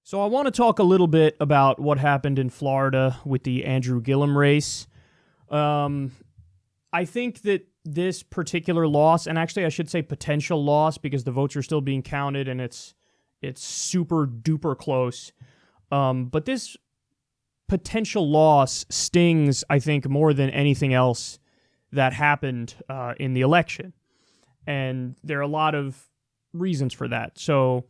So I want to talk a little bit about what happened in Florida with the Andrew Gillum race. I think that this particular loss, and actually I should say potential loss because the votes are still being counted and it's super duper close. But this potential loss stings, I think, more than anything else that happened in the election. And there are a lot of reasons for that. So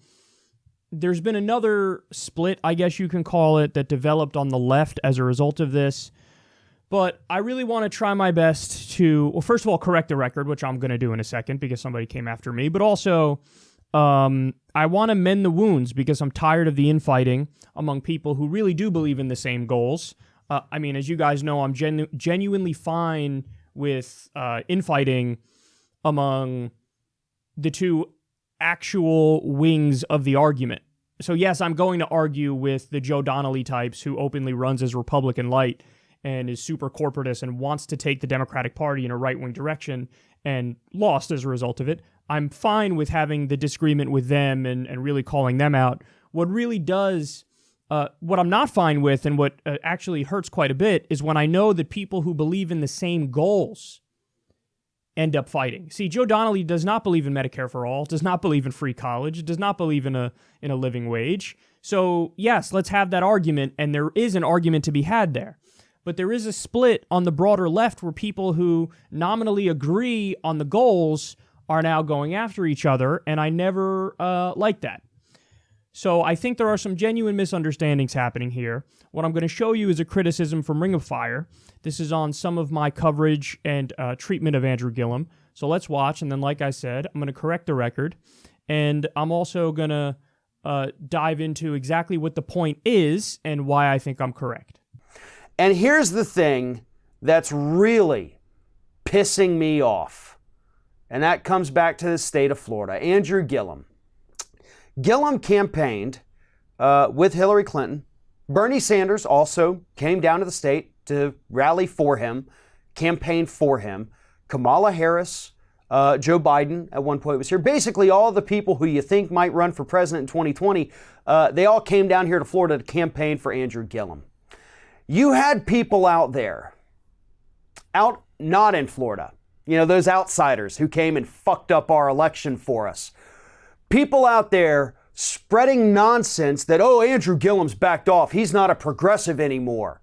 there's been another split, I guess you can call it, that developed on the left as a result of this. But I really want to try my best to, well, first of all, correct the record, which I'm going to do in a second because somebody came after me. But also, I want to mend the wounds because I'm tired of the infighting among people who really do believe in the same goals. I mean, as you guys know, I'm genuinely fine with infighting among the two actual wings of the argument. So yes, I'm going to argue with the Joe Donnelly types who openly runs as Republican light and is super corporatist and wants to take the Democratic Party in a right-wing direction and lost as a result of it. I'm fine with having the disagreement with them and really calling them out. What really does, what I'm not fine with and what actually hurts quite a bit is when I know that people who believe in the same goals end up fighting. See, Joe Donnelly does not believe in Medicare for all, does not believe in free college, does not believe in a living wage. So yes, let's have that argument, and there is an argument to be had there. But there is a split on the broader left where people who nominally agree on the goals are now going after each other, and I never like that. So I think there are some genuine misunderstandings happening here. What I'm going to show you is a criticism from Ring of Fire. This is on some of my coverage and treatment of Andrew Gillum. So let's watch, and then like I said, I'm going to correct the record, and I'm also going to dive into exactly what the point is and why I think I'm correct. And here's the thing that's really pissing me off, and that comes back to the state of Florida. Andrew Gillum. Gillum campaigned with Hillary Clinton. Bernie Sanders also came down to the state to rally for him, campaign for him. Kamala Harris, Joe Biden at one point was here. Basically, all the people who you think might run for president in 2020, they all came down here to Florida to campaign for Andrew Gillum. You had people out there, out not in Florida, you know, those outsiders who came and fucked up our election for us. People out there spreading nonsense that, oh, Andrew Gillum's backed off. He's not a progressive anymore.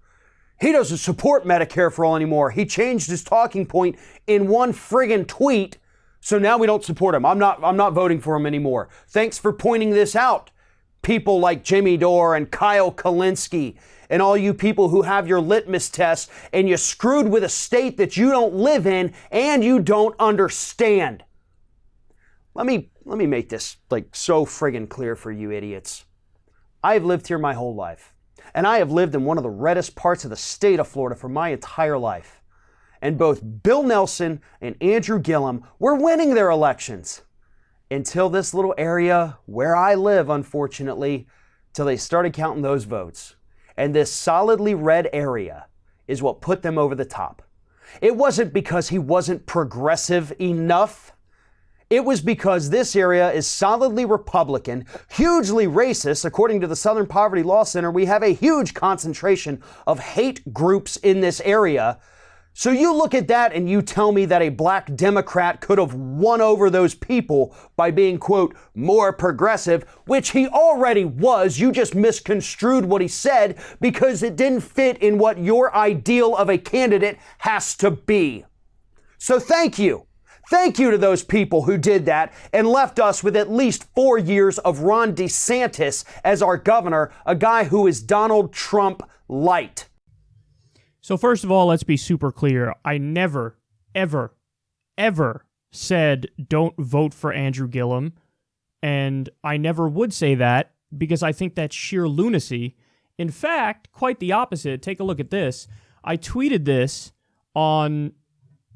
He doesn't support Medicare for all anymore. He changed his talking point in one friggin' tweet, so now we don't support him. I'm not voting for him anymore. Thanks for pointing this out, people like Jimmy Dore and Kyle Kulinski and all you people who have your litmus test and you screwed with a state that you don't live in and you don't understand. Let me make this like so friggin' clear for you idiots. I've lived here my whole life, and I have lived in one of the reddest parts of the state of Florida for my entire life. And both Bill Nelson and Andrew Gillum were winning their elections until this little area where I live, unfortunately, till they started counting those votes. And this solidly red area is what put them over the top. It wasn't because he wasn't progressive enough. It was because this area is solidly Republican, hugely racist. According to the Southern Poverty Law Center, we have a huge concentration of hate groups in this area. So you look at that and you tell me that a black Democrat could have won over those people by being, quote, more progressive, which he already was. You just misconstrued what he said because it didn't fit in what your ideal of a candidate has to be. So thank you. Thank you to those people who did that and left us with at least 4 years of Ron DeSantis as our governor, a guy who is Donald Trump light. So first of all, let's be super clear. I never, ever, ever said don't vote for Andrew Gillum. And I never would say that because I think that's sheer lunacy. In fact, quite the opposite. Take a look at this. I tweeted this on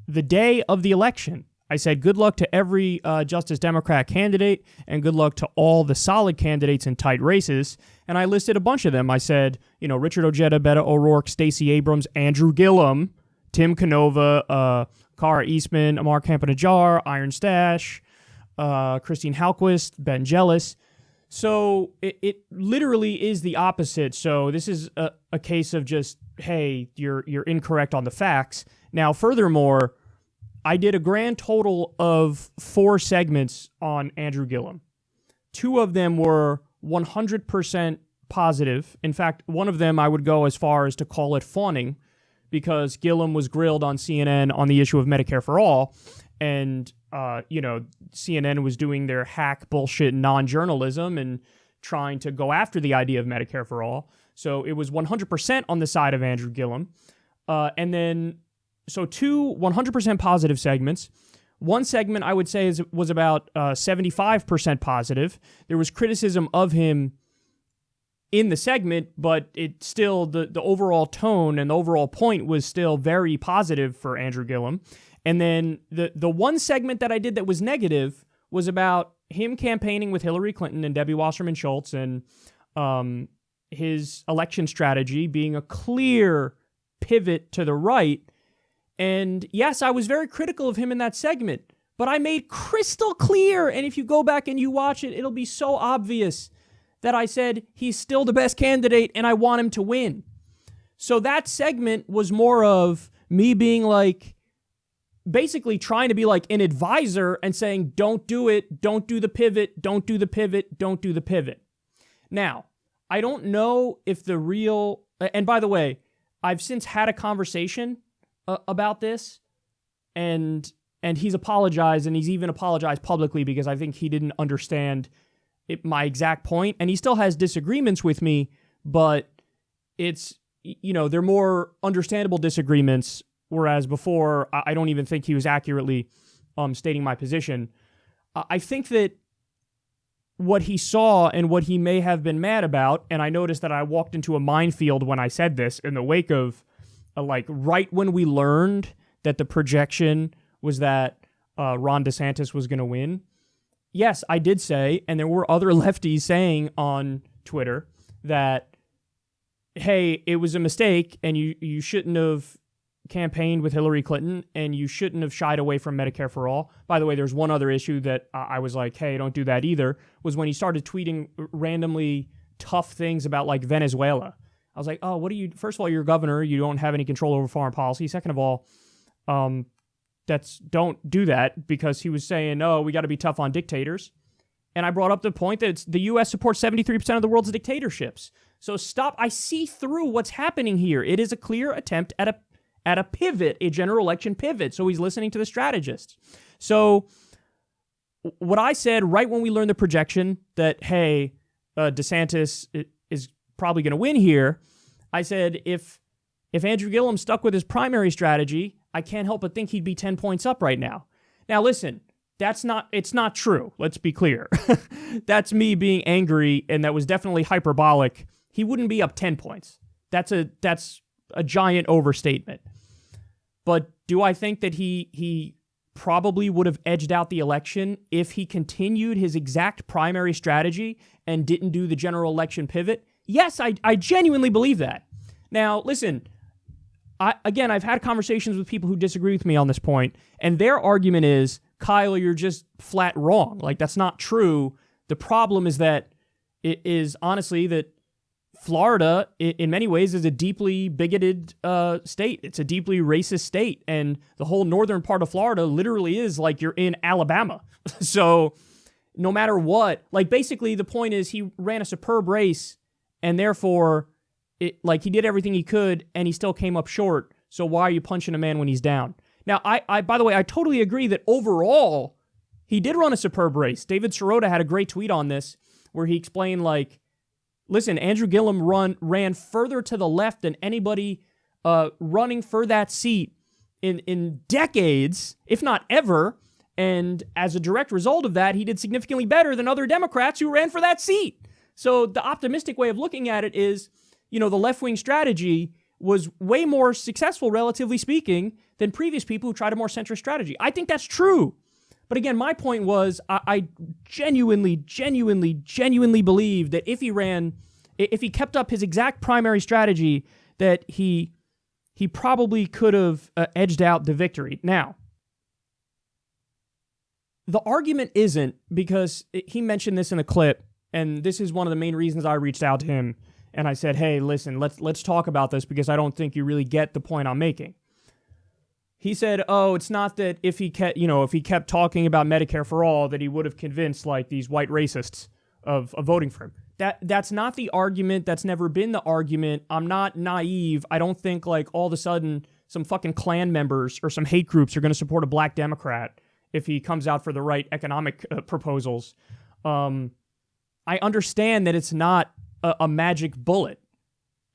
the day of the election. I said, good luck to every Justice Democrat candidate and good luck to all the solid candidates in tight races. And I listed a bunch of them. I said, you know, Richard Ojeda, Beto O'Rourke, Stacey Abrams, Andrew Gillum, Tim Canova, Cara Eastman, Amar Campanajjar, Iron Stash, Christine Halquist, Ben Jealous. So it literally is the opposite. So this is a case of just, hey, you're incorrect on the facts. Now, furthermore, I did a grand total of 4 segments on Andrew Gillum. 2 of them were 100% positive. In fact, one of them I would go as far as to call it fawning, because Gillum was grilled on CNN on the issue of Medicare for All, and CNN was doing their hack bullshit non-journalism and trying to go after the idea of Medicare for All. So it was 100% on the side of Andrew Gillum. And then, so 2 100% positive segments. One segment I would say was about 75% positive. There was criticism of him in the segment, but it still, the overall tone and the overall point was still very positive for Andrew Gillum. And then the one segment that I did that was negative was about him campaigning with Hillary Clinton and Debbie Wasserman Schultz, and his election strategy being a clear pivot to the right. And yes, I was very critical of him in that segment, but I made crystal clear, and if you go back and you watch it, it'll be so obvious that I said he's still the best candidate and I want him to win. So that segment was more of me being like, basically trying to be like an advisor and saying, don't do it, don't do the pivot, don't do the pivot, don't do the pivot. Now, I don't know if the real, and by the way, I've since had a conversation about this, and he's apologized, and he's even apologized publicly because I think he didn't understand my exact point, and he still has disagreements with me, but it's, they're more understandable disagreements. Whereas before, I don't even think he was accurately stating my position. I think that what he saw and what he may have been mad about, and I noticed that I walked into a minefield when I said this in the wake of, right when we learned that the projection was that Ron DeSantis was going to win. Yes, I did say, and there were other lefties saying on Twitter that, hey, it was a mistake and you shouldn't have campaigned with Hillary Clinton, and you shouldn't have shied away from Medicare for All. By the way, there's one other issue that I was like, hey, don't do that either, was when he started tweeting randomly tough things about like Venezuela. I was like, oh, first of all, you're governor, you don't have any control over foreign policy. Second of all, don't do that, because he was saying, oh, we got to be tough on dictators. And I brought up the point that the U.S. supports 73% of the world's dictatorships. So stop. I see through what's happening here. It is a clear attempt at a pivot, a general election pivot. So he's listening to the strategists. So what I said right when we learned the projection that, hey, DeSantis is probably going to win here, I said, if Andrew Gillum stuck with his primary strategy, I can't help but think he'd be 10 points up right now. Now, listen, it's not true. Let's be clear. That's me being angry, and that was definitely hyperbolic. He wouldn't be up 10 points. That's a giant overstatement. But do I think that he probably would have edged out the election if he continued his exact primary strategy and didn't do the general election pivot? Yes, I genuinely believe that. Now, listen, I've had conversations with people who disagree with me on this point, and their argument is, Kyle, you're just flat wrong. Like, that's not true. The problem is that it is honestly that Florida, in many ways, is a deeply bigoted state. It's a deeply racist state. And the whole northern part of Florida literally is like you're in Alabama. So no matter what, like basically the point is he ran a superb race, and therefore he did everything he could and he still came up short. So why are you punching a man when he's down? Now, I by the way, I totally agree that overall he did run a superb race. David Sirota had a great tweet on this where he explained listen, Andrew Gillum ran further to the left than anybody running for that seat in decades, if not ever. And as a direct result of that, he did significantly better than other Democrats who ran for that seat. So the optimistic way of looking at it is, the left-wing strategy was way more successful, relatively speaking, than previous people who tried a more centrist strategy. I think that's true. But again, my point was, I genuinely believe that if he kept up his exact primary strategy, that he probably could have edged out the victory. Now, the argument isn't, because he mentioned this in a clip, And this is one of the main reasons I reached out to him. And I said, hey, listen, let's talk about this because I don't think you really get the point I'm making. He said, oh, it's not that if he kept talking about Medicare for all, that he would have convinced like these white racists of voting for him. That's not the argument. That's never been the argument. I'm not naive. I don't think like all of a sudden some fucking Klan members or some hate groups are going to support a black Democrat if he comes out for the right economic proposals. I understand that it's not a magic bullet.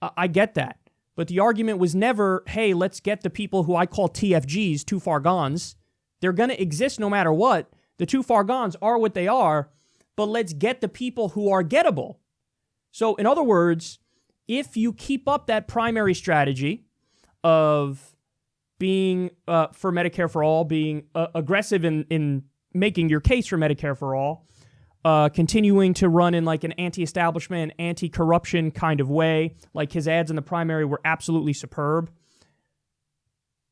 I get that. But the argument was never, hey, let's get the people who I call TFGs, too far gones. They're going to exist no matter what. The too far gones are what they are, but let's get the people who are gettable. So in other words, if you keep up that primary strategy of being for Medicare for all, being aggressive in making your case for Medicare for all, continuing to run in like an anti-establishment, anti-corruption kind of way, like his ads in the primary were absolutely superb.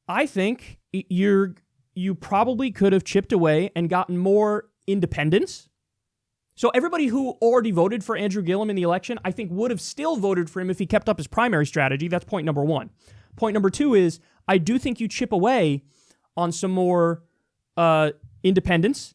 I think you probably could have chipped away and gotten more independents. So everybody who already voted for Andrew Gillum in the election, I think would have still voted for him if he kept up his primary strategy. That's point number one. Point number two is I do think you chip away on some more independents.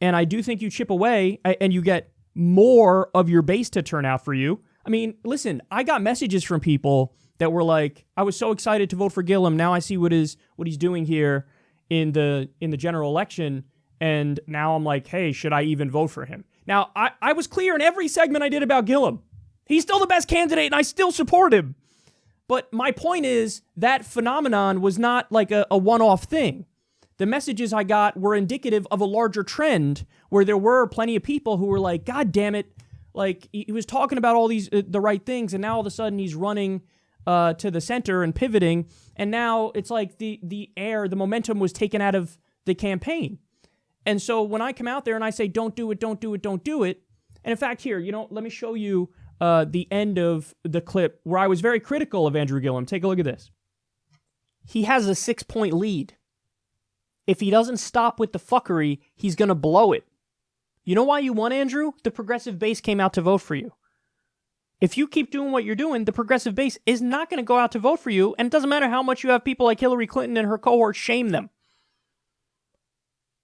And I do think you chip away and you get more of your base to turn out for you. I mean, listen, I got messages from people that were like, I was so excited to vote for Gillum. Now I see what he's doing here in the general election. And now I'm like, hey, should I even vote for him? Now, I was clear in every segment I did about Gillum. He's still the best candidate and I still support him. But my point is that phenomenon was not like a one-off thing. The messages I got were indicative of a larger trend where there were plenty of people who were like, God damn it, like he was talking about all these, the right things, and now all of a sudden he's running to the center and pivoting, and now it's like the momentum was taken out of the campaign. And so when I come out there and I say, don't do it, don't do it, don't do it, and in fact here, let me show you the end of the clip where I was very critical of Andrew Gillum. Take a look at this. He has a 6-point lead. If he doesn't stop with the fuckery, he's going to blow it. You know why you won, Andrew? The progressive base came out to vote for you. If you keep doing what you're doing, the progressive base is not going to go out to vote for you, and it doesn't matter how much you have people like Hillary Clinton and her cohort shame them.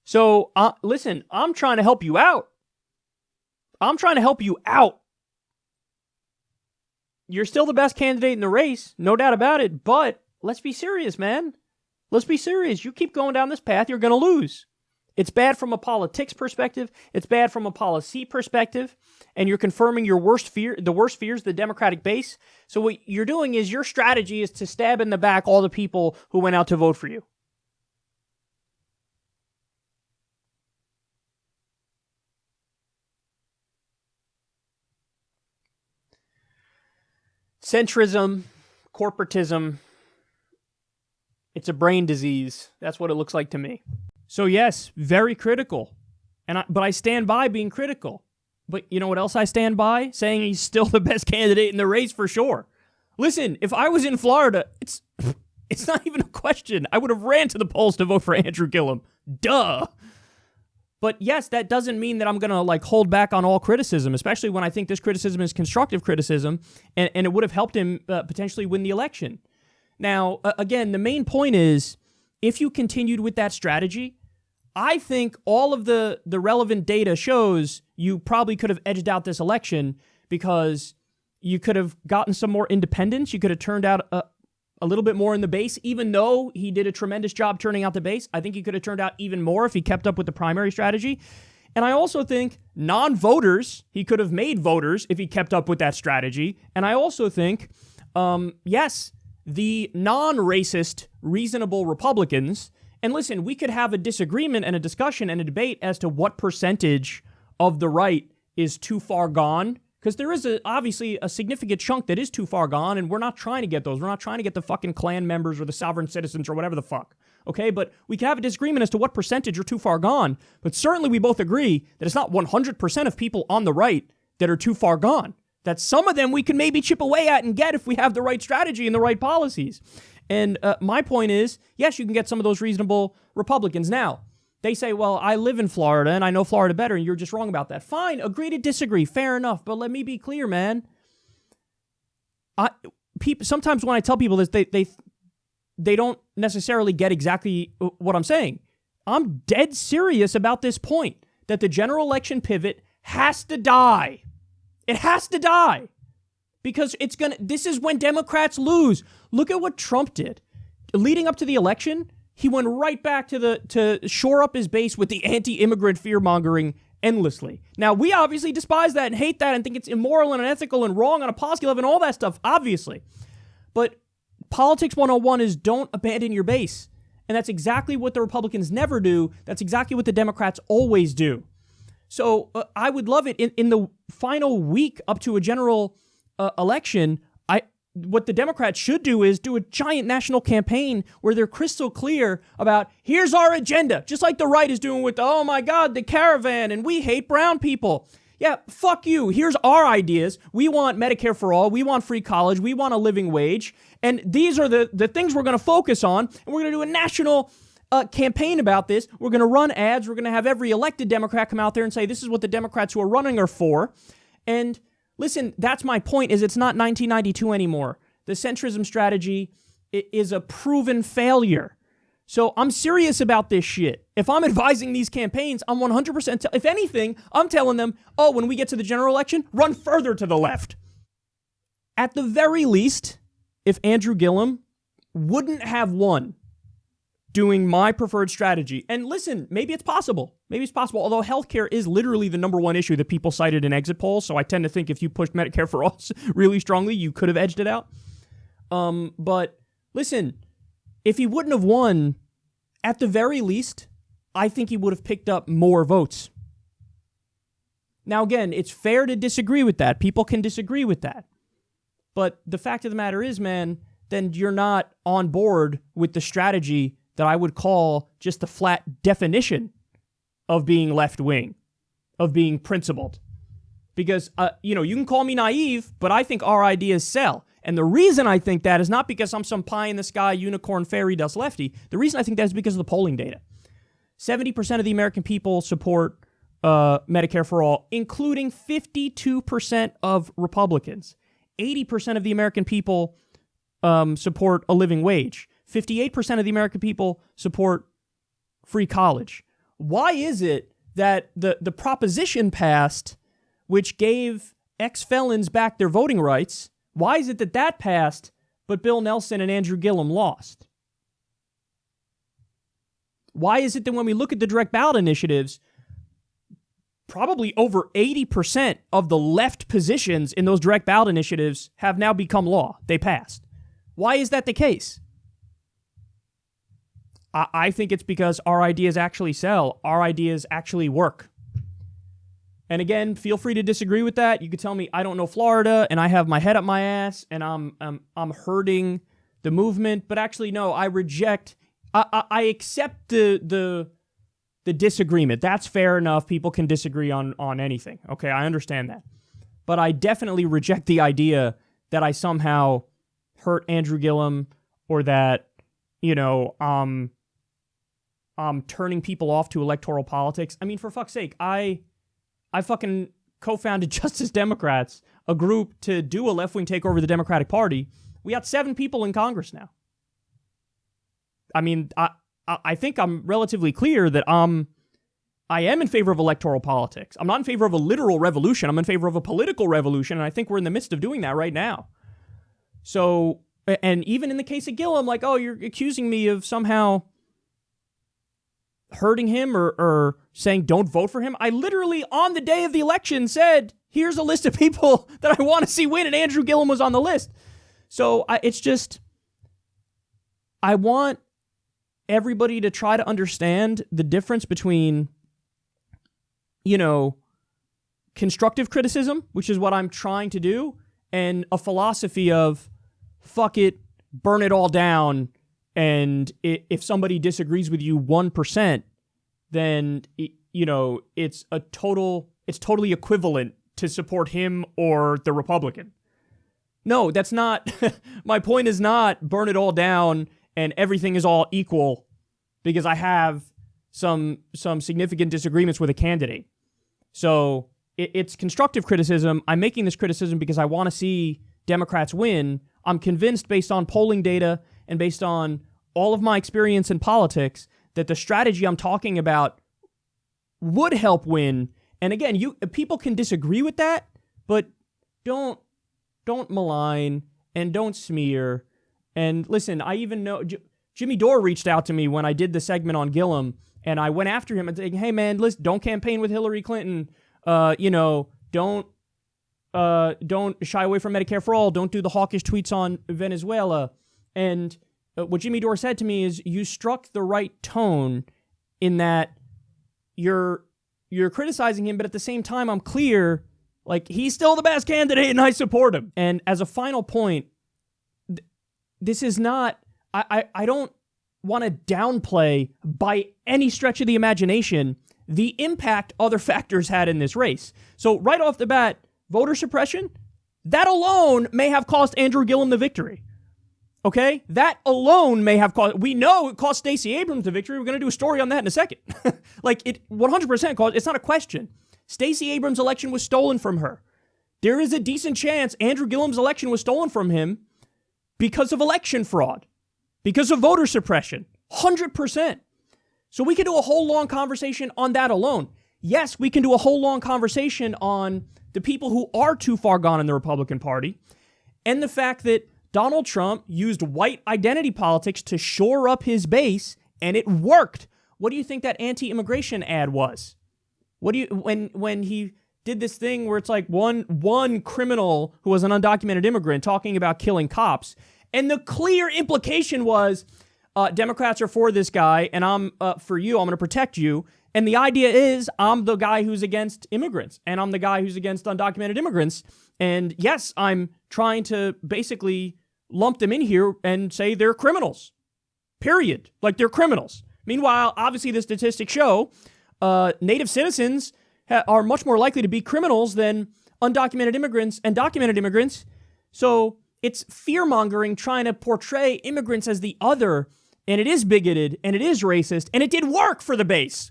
So, listen, I'm trying to help you out. I'm trying to help you out. You're still the best candidate in the race, no doubt about it, but let's be serious, man. Let's be serious. You keep going down this path, you're going to lose. It's bad from a politics perspective. It's bad from a policy perspective. And you're confirming your worst fear, the worst fears of the Democratic base. So what you're doing is your strategy is to stab in the back all the people who went out to vote for you. Centrism, corporatism, it's a brain disease. That's what it looks like to me. So yes, very critical. But I stand by being critical. But you know what else I stand by? Saying he's still the best candidate in the race for sure. Listen, if I was in Florida, it's not even a question. I would have ran to the polls to vote for Andrew Gillum. Duh. But yes, that doesn't mean that I'm going to like hold back on all criticism, especially when I think this criticism is constructive criticism and it would have helped him potentially win the election. Now, again, the main point is, if you continued with that strategy, I think all of the relevant data shows you probably could have edged out this election because you could have gotten some more independents. You could have turned out a little bit more in the base, even though he did a tremendous job turning out the base. I think he could have turned out even more if he kept up with the primary strategy. And I also think non-voters, he could have made voters if he kept up with that strategy. And I also think, yes, the non-racist, reasonable Republicans, and listen, we could have a disagreement and a discussion and a debate as to what percentage of the right is too far gone, because there is obviously a significant chunk that is too far gone, and we're not trying to get those. We're not trying to get the fucking Klan members or the sovereign citizens or whatever the fuck, okay? But we can have a disagreement as to what percentage are too far gone, but certainly we both agree that it's not 100% of people on the right that are too far gone. That some of them we can maybe chip away at and get if we have the right strategy and the right policies. And my point is, yes, you can get some of those reasonable Republicans. Now, They say, well, I live in Florida and I know Florida better and you're just wrong about that. Fine, agree to disagree, fair enough. But let me be clear, man. Sometimes when I tell people this, they don't necessarily get exactly what I'm saying. I'm dead serious about this point that the general election pivot has to die. It has to die because this is when Democrats lose. Look at what Trump did. Leading up to the election, he went right back to shore up his base with the anti-immigrant fear-mongering endlessly. Now, we obviously despise that and hate that and think it's immoral and unethical and wrong on a policy level and all that stuff, obviously. But Politics 101 is don't abandon your base. And that's exactly what the Republicans never do. That's exactly what the Democrats always do. So I would love it in the final week up to a general election. What the Democrats should do is do a giant national campaign where they're crystal clear about here's our agenda, just like the right is doing with, oh my God, the caravan and we hate brown people. Yeah, fuck you. Here's our ideas. We want Medicare for all. We want free college. We want a living wage. And these are the things we're going to focus on. And we're going to do a national campaign about this. We're going to run ads. We're going to have every elected Democrat come out there and say, this is what the Democrats who are running are for. And listen, that's my point, is it's not 1992 anymore. The centrism strategy is a proven failure. So I'm serious about this shit. If I'm advising these campaigns, I'm 100%, if anything, I'm telling them, oh, when we get to the general election, run further to the left. At the very least, if Andrew Gillum wouldn't have won doing my preferred strategy, and listen, maybe it's possible, although healthcare is literally the number one issue that people cited in exit polls, so I tend to think if you pushed Medicare for all really strongly, you could have edged it out. But listen, if he wouldn't have won, at the very least, I think he would have picked up more votes. Now, again, it's fair to disagree with that. People can disagree with that. But the fact of the matter is, man, then you're not on board with the strategy that I would call just the flat definition of being left-wing, of being principled. Because, you can call me naive, but I think our ideas sell. And the reason I think that is not because I'm some pie-in-the-sky unicorn fairy dust lefty. The reason I think that is because of the polling data. 70% of the American people support Medicare for all, including 52% of Republicans. 80% of the American people support a living wage. 58% of the American people support free college. Why is it that the proposition passed, which gave ex-felons back their voting rights, why is it that passed, but Bill Nelson and Andrew Gillum lost? Why is it that when we look at the direct ballot initiatives, probably over 80% of the left positions in those direct ballot initiatives have now become law? They passed. Why is that the case? I think it's because our ideas actually sell. Our ideas actually work. And again, feel free to disagree with that. You could tell me I don't know Florida and I have my head up my ass and I'm hurting the movement. But actually, no, I reject. I accept the disagreement. That's fair enough. People can disagree on anything. Okay, I understand that. But I definitely reject the idea that I somehow hurt Andrew Gillum or that, I'm turning people off to electoral politics. I mean, for fuck's sake, I fucking co-founded Justice Democrats, a group to do a left-wing takeover of the Democratic Party. We got 7 people in Congress now. I mean, I think I'm relatively clear that I am in favor of electoral politics. I'm not in favor of a literal revolution. I'm in favor of a political revolution, and I think we're in the midst of doing that right now. So, and even in the case of Gillum, like, oh, you're accusing me of somehow hurting him or saying don't vote for him. I literally, on the day of the election, said, here's a list of people that I want to see win, and Andrew Gillum was on the list. So it's just, I want everybody to try to understand the difference between, constructive criticism, which is what I'm trying to do, and a philosophy of fuck it, burn it all down. And if somebody disagrees with you 1%, then, it's totally equivalent to support him or the Republican. No, that's not, my point is not burn it all down and everything is all equal because I have some significant disagreements with a candidate. So it's constructive criticism. I'm making this criticism because I want to see Democrats win. I'm convinced, based on polling data and based on all of my experience in politics, that the strategy I'm talking about would help win. And again, people can disagree with that, but don't malign and don't smear. And listen, I even know Jimmy Dore reached out to me when I did the segment on Gillum, and I went after him and saying, "Hey man, listen, don't campaign with Hillary Clinton. Don't shy away from Medicare for all. Don't do the hawkish tweets on Venezuela." And what Jimmy Dore said to me is, "You struck the right tone in that you're criticizing him, but at the same time, I'm clear, like, he's still the best candidate and I support him." And as a final point, this is not, I don't want to downplay by any stretch of the imagination the impact other factors had in this race. So right off the bat, voter suppression, that alone may have cost Andrew Gillum the victory. Okay? That alone may have cost, we know it cost Stacey Abrams the victory. We're going to do a story on that in a second. Like, it 100% cost, it's not a question. Stacey Abrams' election was stolen from her. There is a decent chance Andrew Gillum's election was stolen from him because of election fraud, because of voter suppression. 100%. So we could do a whole long conversation on that alone. Yes, we can do a whole long conversation on the people who are too far gone in the Republican Party and the fact that Donald Trump used white identity politics to shore up his base, and it worked. What do you think that anti-immigration ad was? What do you, when he did this thing where it's like one criminal who was an undocumented immigrant talking about killing cops, and the clear implication was Democrats are for this guy, and I'm for you. I'm going to protect you. And the idea is I'm the guy who's against immigrants, and I'm the guy who's against undocumented immigrants. And yes, I'm trying to basically lump them in here and say they're criminals. Period. Like, they're criminals. Meanwhile, obviously the statistics show native citizens are much more likely to be criminals than undocumented immigrants and documented immigrants. So it's fear-mongering, trying to portray immigrants as the other, and it is bigoted, and it is racist, and it did work for the base.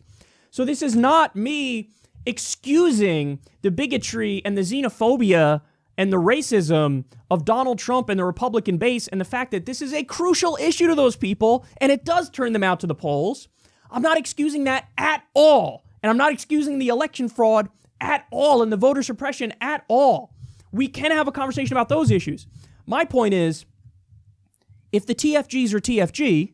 So this is not me excusing the bigotry and the xenophobia and the racism of Donald Trump and the Republican base, and the fact that this is a crucial issue to those people, and it does turn them out to the polls. I'm not excusing that at all, and I'm not excusing the election fraud at all and the voter suppression at all. We can have a conversation about those issues. My point is, if the TFGs are TFG,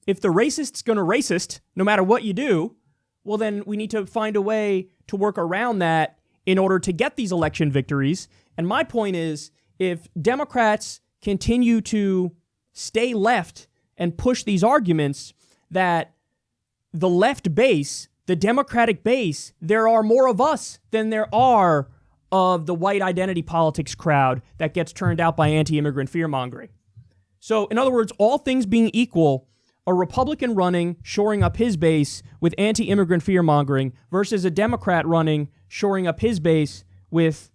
if the racist's going to racist, no matter what you do, well, then we need to find a way to work around that in order to get these election victories. And my point is, if Democrats continue to stay left and push these arguments that the left base, the Democratic base, there are more of us than there are of the white identity politics crowd that gets turned out by anti-immigrant fear-mongering. So, in other words, all things being equal, a Republican running, shoring up his base with anti-immigrant fear-mongering versus a Democrat running, shoring up his base with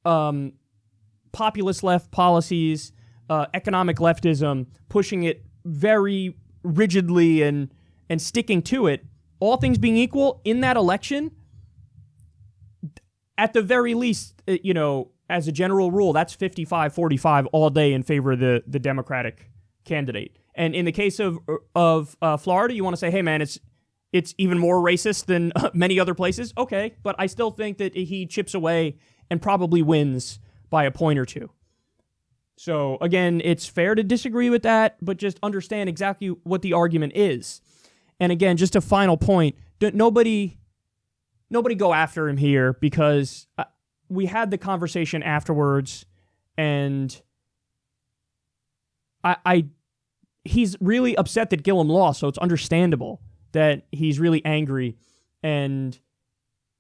populist left policies, economic leftism, pushing it very rigidly and sticking to it. All things being equal, in that election, at the very least, as a general rule, that's 55-45 all day in favor of the Democratic candidate. And in the case of Florida, you want to say, hey, man, it's even more racist than many other places. Okay, but I still think that he chips away and probably wins by a point or two. So, again, it's fair to disagree with that, but just understand exactly what the argument is. And again, just a final point, nobody go after him here, because we had the conversation afterwards, and he's really upset that Gillum lost, so it's understandable that he's really angry. And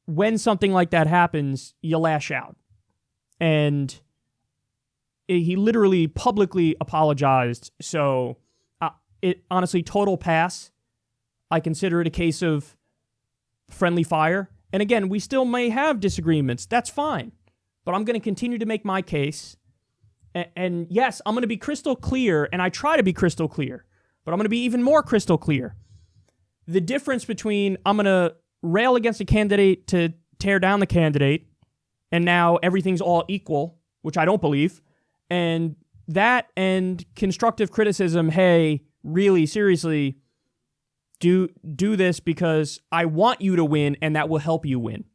when something like that happens, you lash out. And he literally publicly apologized. So it honestly, total pass. I consider it a case of friendly fire. And again, we still may have disagreements. That's fine. But I'm going to continue to make my case. And yes, I'm going to be crystal clear, and I try to be crystal clear, but I'm going to be even more crystal clear. the difference between I'm going to rail against a candidate to tear down the candidate, and now everything's all equal, which I don't believe, and that and constructive criticism, hey, really, seriously, do this because I want you to win and that will help you win.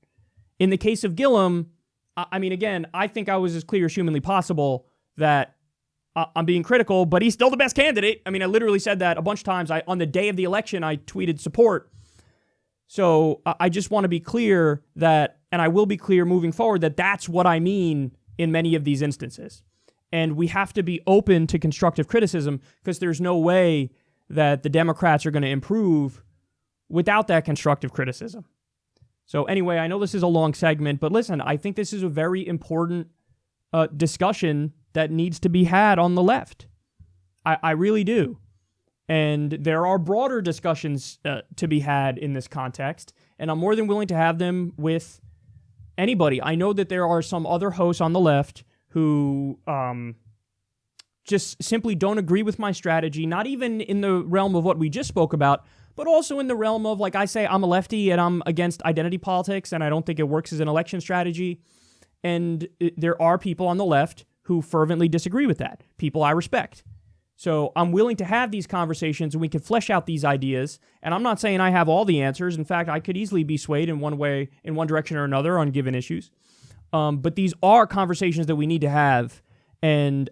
In the case of Gillum, I mean, again, I think I was as clear as humanly possible that I'm being critical, but he's still the best candidate. I mean, I literally said that a bunch of times. On the day of the election, I tweeted support. So I just want to be clear that, and I will be clear moving forward, that that's what I mean in many of these instances. And we have to be open to constructive criticism because there's no way that the Democrats are going to improve without that constructive criticism. So anyway, I know this is a long segment, but listen, I think this is a very important discussion that needs to be had on the left. I really do. And there are broader discussions to be had in this context, and I'm more than willing to have them with anybody. I know that there are some other hosts on the left who just simply don't agree with my strategy, not even in the realm of what we just spoke about, but also in the realm of, like I say, I'm a lefty and I'm against identity politics and I don't think it works as an election strategy. And there are people on the left who fervently disagree with that, people I respect. So I'm willing to have these conversations and we can flesh out these ideas. And I'm not saying I have all the answers. In fact, I could easily be swayed in one way, in one direction or another on given issues. But these are conversations that we need to have. And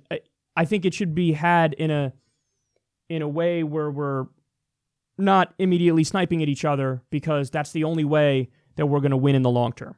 I think it should be had in a way where we're not immediately sniping at each other, because that's the only way that we're going to win in the long term.